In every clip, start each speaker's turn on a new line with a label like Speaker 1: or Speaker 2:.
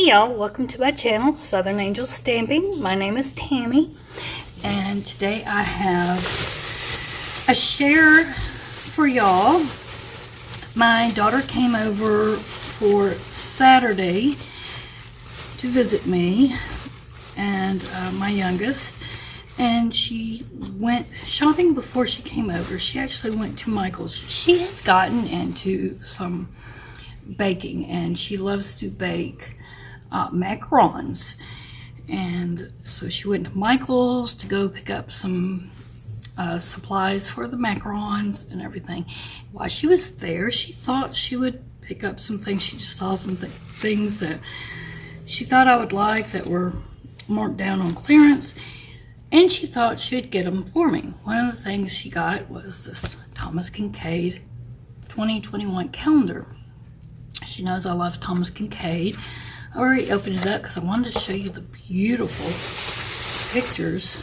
Speaker 1: Hey y'all, welcome to my channel, Southern Angel Stamping. My name is Tammy, and today I have a share for y'all. My daughter came over for Saturday to visit me, and my youngest, and she went shopping before she came over. She actually went to Michael's. She has gotten into some baking, and she loves to bake macarons, and so she went to Michael's to go pick up some supplies for the macarons and everything. While she was there, she thought she would pick up some things. She just saw some things that she thought I would like that were marked down on clearance, and she thought she'd get them for me. One of the things she got was this Thomas Kinkade 2021 calendar. She knows I love Thomas Kinkade. I already opened it up because I wanted to show you the beautiful pictures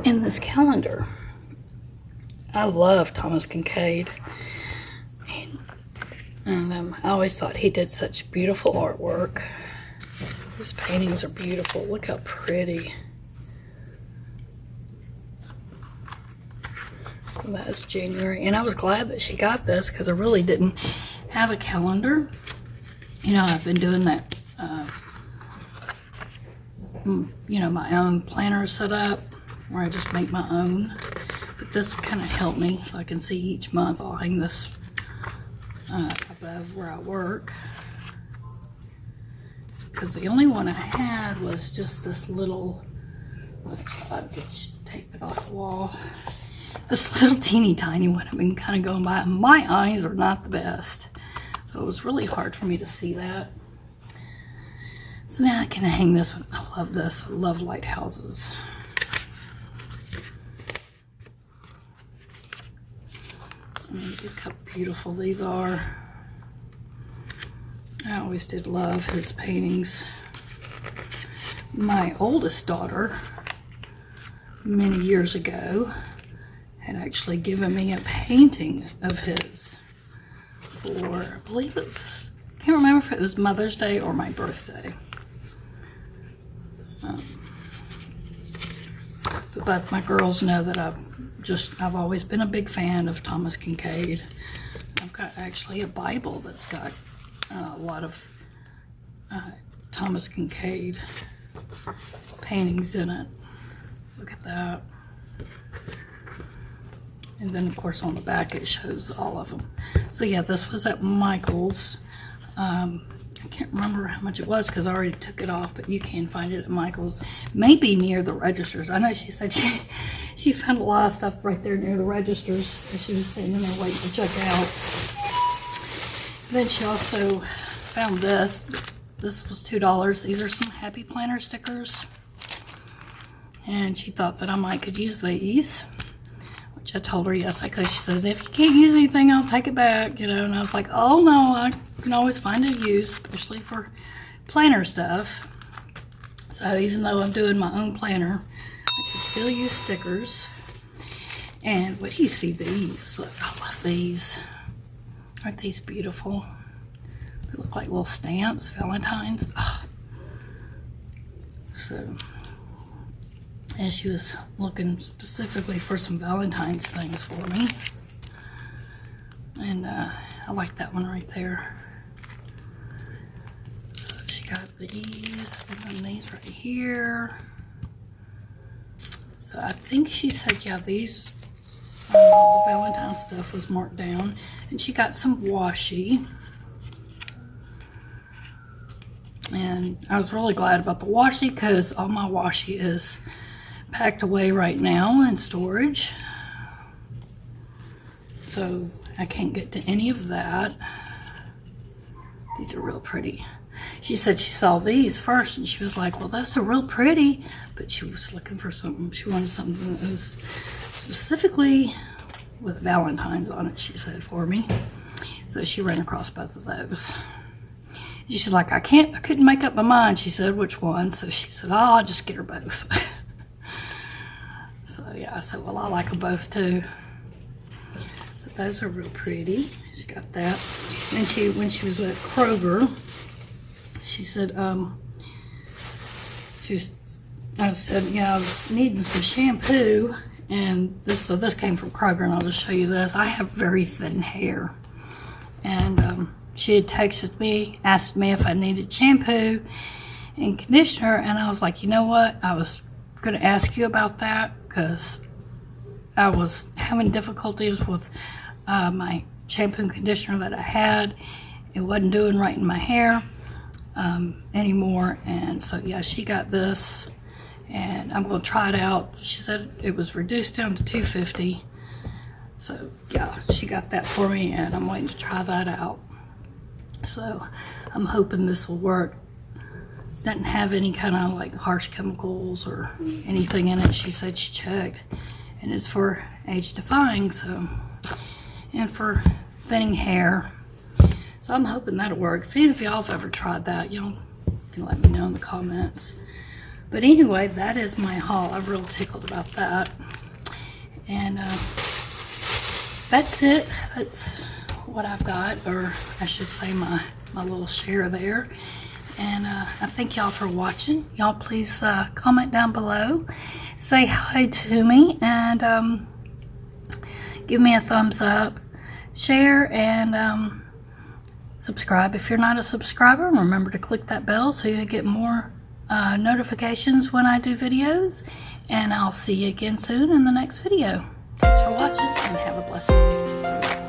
Speaker 1: in this calendar. I love Thomas Kinkade, and I always thought he did such beautiful artwork. His paintings are beautiful. Look how pretty. And that is January, and I was glad that she got this because I really didn't have a calendar. You know, I've been doing that, you know, my own planner set up where I just make my own. But this will kind of help me so I can see each month. I'll hang this above where I work. Because the only one I had was just this little, I'd just tape it off the wall. This little teeny tiny one I've been kind of going by. My eyes are not the best, so it was really hard for me to see that. So now I can hang this one. I love this. I love lighthouses. I mean, look how beautiful these are. I always did love his paintings. My oldest daughter, many years ago, had actually given me a painting of his for, I believe it was, I can't remember if it was Mother's Day or my birthday. But both my girls know that I've always been a big fan of Thomas Kinkade. I've got actually a Bible that's got a lot of Thomas Kinkade paintings in it. Look at that. And then, of course, on the back it shows all of them. So yeah, this was at Michael's. I can't remember how much it was because I already took it off, but you can find it at Michael's. Maybe near the registers. I know she said she found a lot of stuff right there near the registers as she was standing there waiting to check out. Then she also found this. This was $2. These are some Happy Planner stickers. And she thought that I might could use these. Which I told her yes I could. She says, if you can't use anything, I'll take it back, you know. And I was like, oh no, I can always find a use, especially for planner stuff. So even though I'm doing my own planner, I can still use stickers. And what do you see these? Look, I love these. Aren't these beautiful? They look like little stamps, Valentines. Oh. So, and she was looking specifically for some Valentine's things for me. And I like that one right there. So she got these, and then these right here. So I think she said, yeah, these, the Valentine stuff was marked down. And she got some washi. And I was really glad about the washi because all my washi is packed away right now in storage, so I can't get to any of that. These are real pretty. She said she saw these first and she was like, well, those are real pretty, but she was looking for something. She wanted something that was specifically with Valentine's on it, she said, for me. So she ran across both of those. She's like, I couldn't make up my mind, she said, which one. So she said, oh, I'll just get her both. So yeah, I said, well, I like them both too. So those are real pretty. She got that. And when she was at Kroger, she she said, I said, yeah, I was needing some shampoo, and so this came from Kroger, and I'll just show you this. I have very thin hair, and she had texted me, asked me if I needed shampoo and conditioner, and I was like, you know what, I was going to ask you about that, because I was having difficulties with my shampoo and conditioner that I had. It wasn't doing right in my hair anymore, and so yeah, she got this, and I'm going to try it out. She said it was reduced down to $2.50, so yeah, she got that for me, and I'm waiting to try that out. So I'm hoping this will work. Doesn't have any kind of like harsh chemicals or anything in it. She said she checked, and it's for age defying, so, and for thinning hair. So I'm hoping that'll work. If any of y'all have ever tried that, y'all can let me know in the comments. But anyway, that is my haul. I'm real tickled about that. And that's it. That's what I've got, or I should say my little share there. And I thank y'all for watching. Y'all please comment down below, say hi to me, and give me a thumbs up, share, and subscribe if you're not a subscriber. Remember to click that bell so you get more notifications when I do videos. And I'll see you again soon in the next video. Thanks for watching, and have a blessed day.